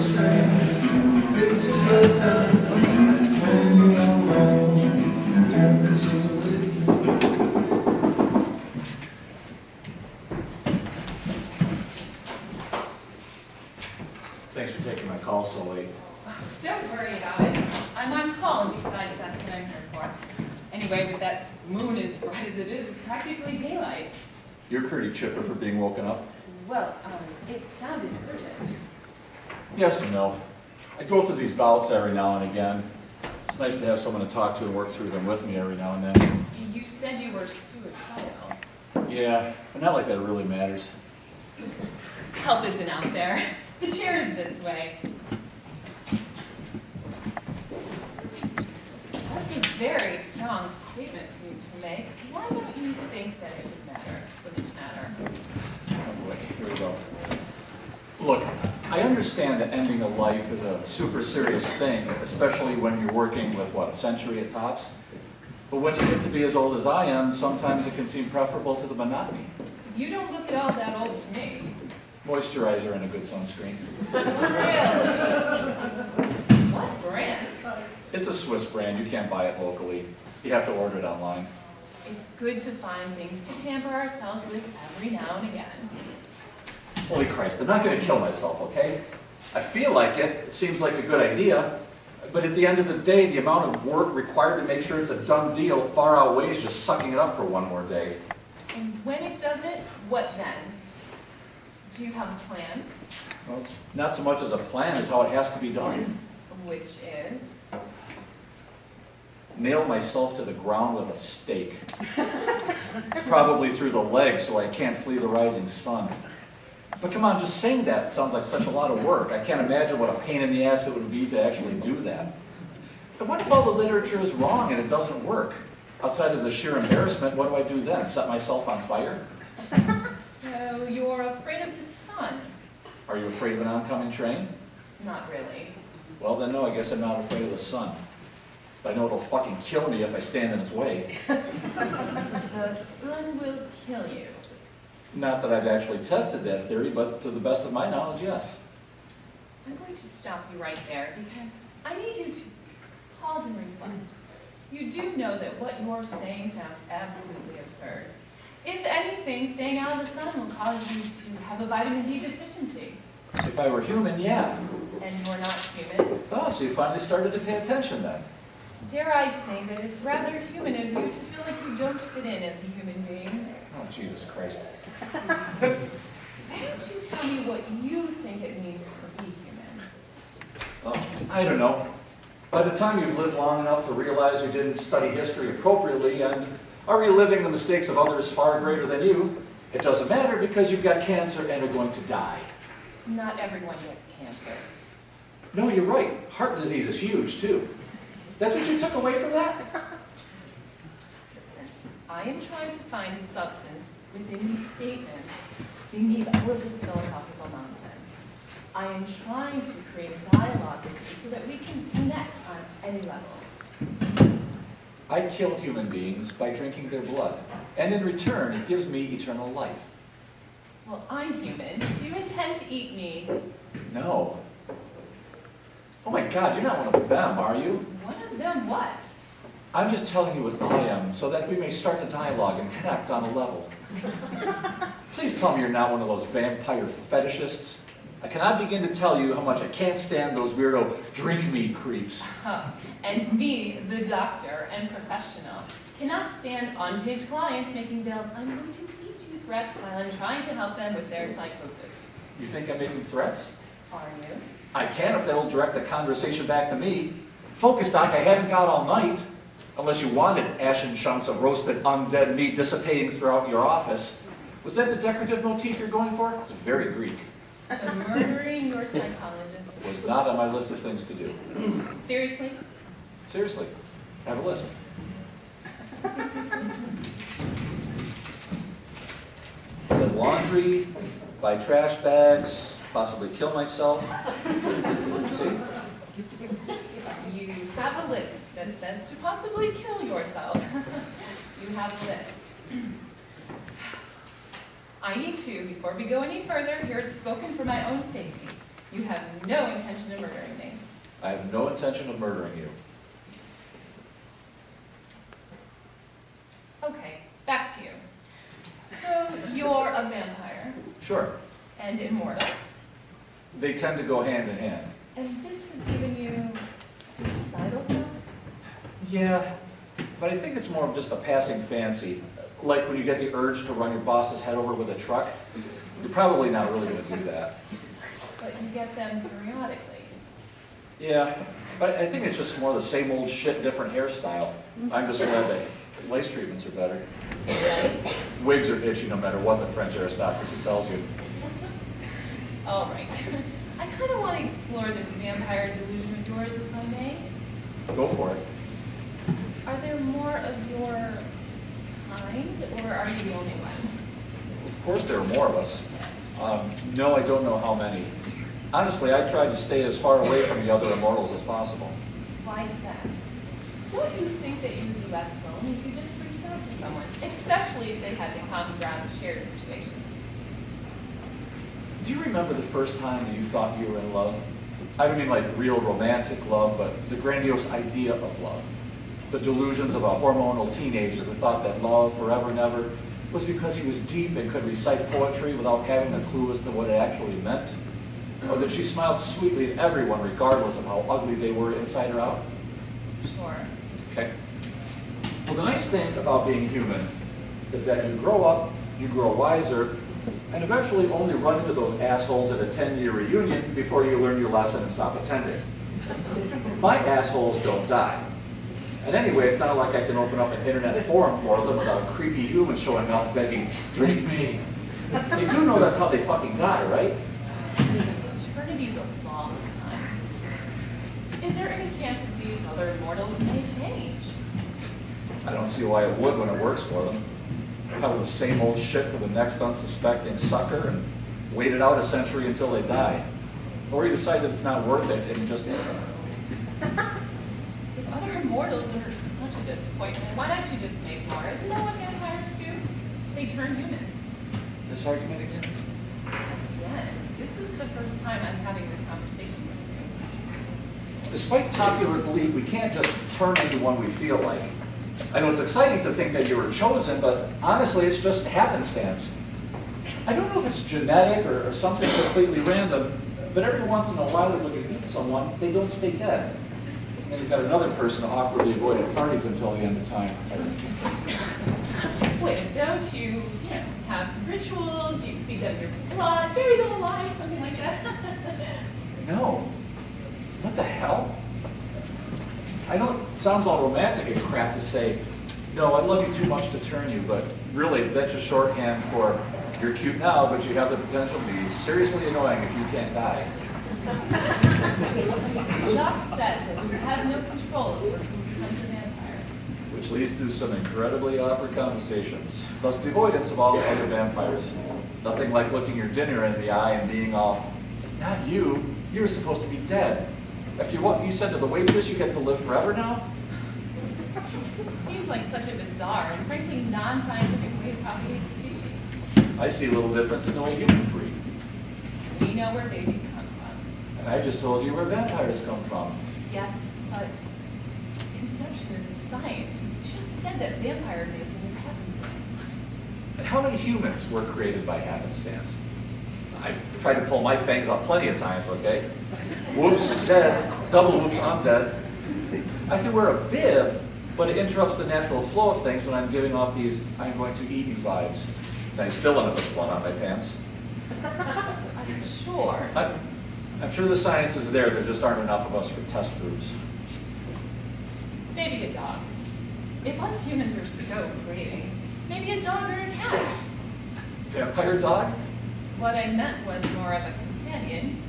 Thanks for taking my call so late. Don't worry about it. I'm on call, and besides, that's what I'm here for. Anyway, with that moon as bright as it is, it's practically daylight. You're pretty chipper for being woken up. Well, it sounded urgent. Yes and no. I go through these bouts every now and again. It's nice to have someone to talk to and work through them with me every now and then. You said you were suicidal. Yeah, but not like that really matters. Help isn't out there. The chair is this way. That's a very strong statement for you to make. Why don't you think that it would matter? Wouldn't matter? Oh boy, here we go. Look, I understand that ending a life is a super serious thing, especially when you're working with, what, a century at tops? But when you get to be as old as I am, sometimes it can seem preferable to the monotony. You don't look at all that old to me. Moisturizer and a good sunscreen. Really? What brand? It's a Swiss brand. You can't buy it locally. You have to order it online. It's good to find things to pamper ourselves with every now and again. Holy Christ, I'm not going to kill myself, okay? I feel like it. It seems like a good idea. But at the end of the day, the amount of work required to make sure it's a done deal far outweighs just sucking it up for one more day. And when it doesn't, what then? Do you have a plan? Well, it's not so much as a plan as how it has to be done. Which is? Nail myself to the ground with a stake. Probably through the leg so I can't flee the rising sun. But come on, just saying that sounds like such a lot of work. I can't imagine what a pain in the ass it would be to actually do that. But what if all the literature is wrong and it doesn't work? Outside of the sheer embarrassment, what do I do then? Set myself on fire? So you're afraid of the sun? Are you afraid of an oncoming train? Not really. Well then no, I guess I'm not afraid of the sun. But I know it'll fucking kill me if I stand in its way. The sun will kill you. Not that I've actually tested that theory, but to the best of my knowledge, yes. I'm going to stop you right there because I need you to pause and reflect. You do know that what you're saying sounds absolutely absurd. If anything, staying out of the sun will cause you to have a vitamin D deficiency. If I were human, yeah. And you're not human. Oh, so you finally started to pay attention then. Dare I say that it's rather human of you to feel like you don't fit in as a human being. Oh, Jesus Christ. Why don't you tell me what you think it means to be human? Oh, I don't know. By the time you've lived long enough to realize you didn't study history appropriately and are reliving the mistakes of others far greater than you, it doesn't matter because you've got cancer and are going to die. Not everyone gets cancer. No, you're right. Heart disease is huge, too. That's what you took away from that? Listen, I am trying to find substance within these statements beneath all of this philosophical nonsense. I am trying to create a dialogue with you so that we can connect on any level. I kill human beings by drinking their blood, and in return, it gives me eternal life. Well, I'm human. Do you intend to eat me? No. Oh my God, you're not one of them, are you? One of them what? I'm just telling you what I am, so that we may start a dialogue and connect on a level. Please tell me you're not one of those vampire fetishists. I cannot begin to tell you how much I can't stand those weirdo drink me creeps. And me, the doctor and professional, cannot stand untamed clients making veiled "I'm going to eat you" threats while I'm trying to help them with their psychosis. You think I'm making threats? Are you? I can if they'll direct the conversation back to me. Focus, Doc, I haven't got all night. Unless you wanted ashen chunks of roasted undead meat dissipating throughout your office. Was that the decorative motif you're going for? It's very Greek. So murdering your psychologist. Was not on my list of things to do. Seriously? Seriously, I have a list. It says laundry, buy trash bags, possibly kill myself. See? You have a list that says to possibly kill yourself. You have a list. I need to, before we go any further, hear it spoken for my own safety. You have no intention of murdering me. I have no intention of murdering you. Okay, back to you. So, you're a vampire Sure, and immortal, they tend to go hand in hand. and this has given you suicidal thoughts? Yeah, but I think it's more of just a passing fancy. Like when you get the urge to run your boss's head over with a truck, you're probably not really going to do that. But you get them periodically. Yeah, but I think it's just more the same old shit, different hairstyle. I'm just glad that lace treatments are better. Right? Wigs are itchy no matter what the French aristocracy tells you. All right. I kind of want to explore this vampire delusion of yours, if I may. Go for it. Are there more of your kind, or are you the only one? Of course there are more of us. No, I don't know how many. Honestly, I tried to stay as far away from the other immortals as possible. Why is that? Don't you think that you'd be less lonely if you just reached out to someone, especially if they had the common ground of shared situation? Do you remember the first time that you thought you were in love? I don't mean like real romantic love, but the grandiose idea of love. The delusions of a hormonal teenager who thought that love forever and ever was because he was deep and could recite poetry without having a clue as to what it actually meant. Or that she smiled sweetly at everyone regardless of how ugly they were inside or out. Sure. Okay. Well, the nice thing about being human is that you grow up, you grow wiser, and eventually only run into those assholes at a 10-year reunion before you learn your lesson and stop attending. My assholes don't die. And anyway, it's not like I can open up an internet forum for them without a creepy human showing up begging, drink me. You do know that's how they fucking die, right? Eternity's a long time. Is there any chance that these other immortals may change? I don't see why it would when it works for them. Tell the same old shit to the next unsuspecting sucker and wait it out a century until they die. Or you decide that it's not worth it and just end them. If other immortals are such a disappointment, why don't you just make more? Isn't that what vampires do? They turn human. This argument again? Again, this is the first time I'm having this conversation with you. Despite popular belief, we can't just turn into one we feel like. I know it's exciting to think that you were chosen, but honestly, it's just happenstance. I don't know if it's genetic or something completely random, but every once in a while when you eat someone, they don't stay dead. And you've got another person who awkwardly avoided parties until the end of time. Wait, don't you, have some rituals, you feed them your blood, bury them alive, something like that? No. What the hell? I know it sounds all romantic and crap to say, no, I love you too much to turn you, but really, that's just shorthand for you're cute now, but you have the potential to be seriously annoying if you can't die. You just said that you have no control over who becomes a vampire. Which leads to some incredibly awkward conversations. Thus the avoidance of all other vampires. Nothing like looking your dinner in the eye and being all, not you, you're supposed to be dead. After what you said to the waitress, you get to live forever now? It seems like such a bizarre and frankly non-scientific way to propagate the species. I see a little difference in the way humans breed. We know where babies come from. And I just told you where vampires come from. Yes, but conception is a science. You just said that vampire making is happenstance. And how many humans were created by happenstance? I've tried to pull my fangs out plenty of times, okay? Whoops, dead. Double whoops, I'm dead. I can wear a bib, but it interrupts the natural flow of things when I'm giving off these I'm going to eat you vibes. And I still end up with blood on my pants. I'm sure. I'm sure the science is there, there just aren't enough of us for test groups. Maybe a dog. If us humans are so pretty, maybe a dog or a cat. Vampire dog? What I meant was more of a companion.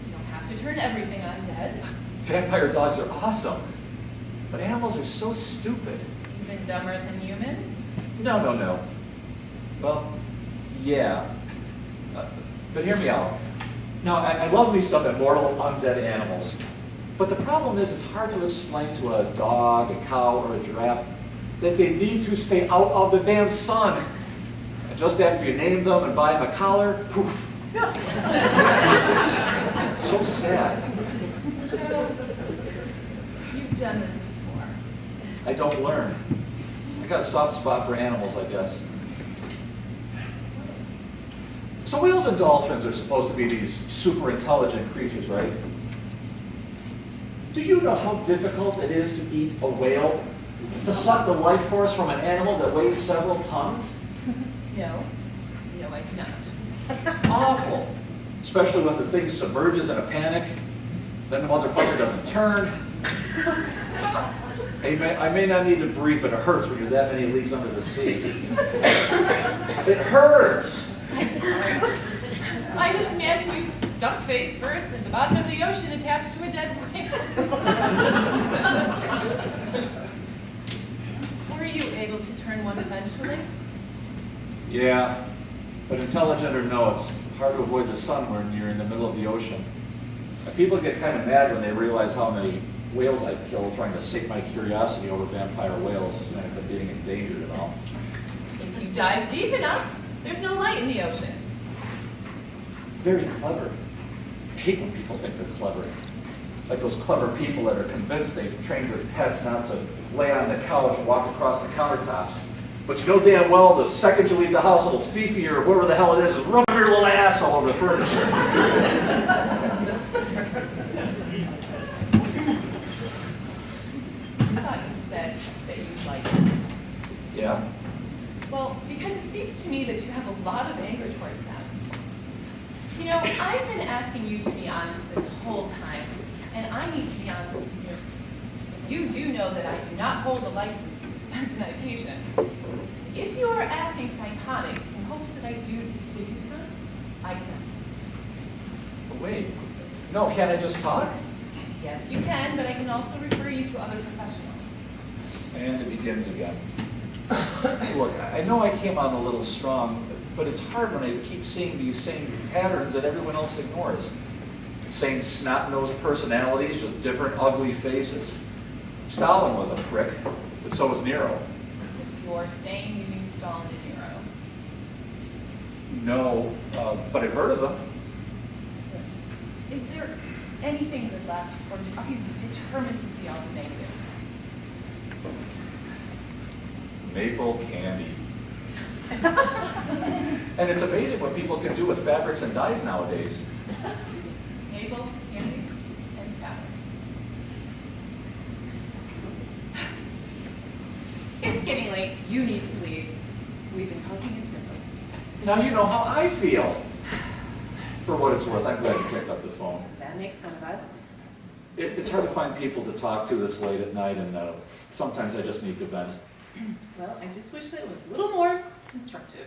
You don't have to turn everything undead. Vampire dogs are awesome. But animals are so stupid. Even dumber than humans. No. Well, yeah. But hear me out. Now, I love me some immortal undead animals. But the problem is it's hard to explain to a dog, a cow, or a giraffe that they need to stay out of the damn sun. And just after you name them and buy them a collar, poof. So sad. So, you've done this before. I don't learn. I got a soft spot for animals, I guess. So whales and dolphins are supposed to be these super intelligent creatures, right? Do you know how difficult it is to eat a whale? To suck the life force from an animal that weighs several tons? No. No, I cannot. It's awful. Especially when the thing submerges in a panic, then the motherfucker doesn't turn. I may not need to breathe, but it hurts when you're that many leagues under the sea. It hurts! I'm sorry. I just imagine you stuck face first at the bottom of the ocean attached to a dead whale. Were you able to turn one eventually? Yeah, but intelligent or no, it's hard to avoid the sun when you're in the middle of the ocean. And people get kind of mad when they realize how many whales I've killed trying to sate my curiosity over vampire whales and I've been getting endangered and all. If you dive deep enough, there's no light in the ocean. Very clever. I hate when people think they're clever. Like those clever people that are convinced they've trained their pets not to lay on the couch and walk across the countertops. But you know damn well the second you leave the house, little Fifi or whoever the hell it is rubbing your little ass all over the furniture. I thought you said that you liked this. Yeah? Well, because it seems to me that you have a lot of anger towards them. You know, I've been asking you to be honest this whole time, and I need to be honest with you. You do know that I do not hold a license to dispense medication. If you are acting psychotic in hopes that I do give you some, I can't. But wait. No, can't I just talk? Yes, you can, but I can also refer you to other professionals. And it begins again. Look, I know I came on a little strong, but it's hard when I keep seeing these same patterns that everyone else ignores. The same snot-nosed personalities, just different ugly faces. Stalin was a prick, but so was Nero. You're saying you knew Stalin and Nero. No, but I've heard of them. Listen, is there anything good left, or are you determined to see all the negative? Maple candy. And it's amazing what people can do with fabrics and dyes nowadays. Maple, candy, and fabric. It's getting late. You need to leave. We've been talking in circles. Now you know how I feel. For what it's worth, I'm glad you picked up the phone. That makes fun of us. It's hard to find people to talk to this late at night, and sometimes I just need to vent. Well, I just wish that it was a little more constructive.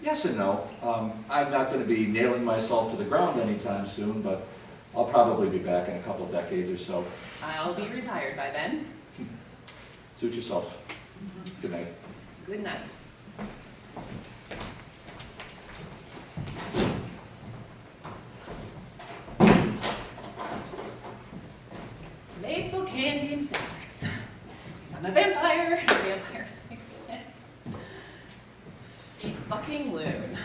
Yes and no. I'm not going to be nailing myself to the ground anytime soon, but I'll probably be back in a couple of decades or so. I'll be retired by then. Suit yourself. Good night. Good night. Maple candy and fabrics. I'm a vampire. Vampires make sense. Fucking loon.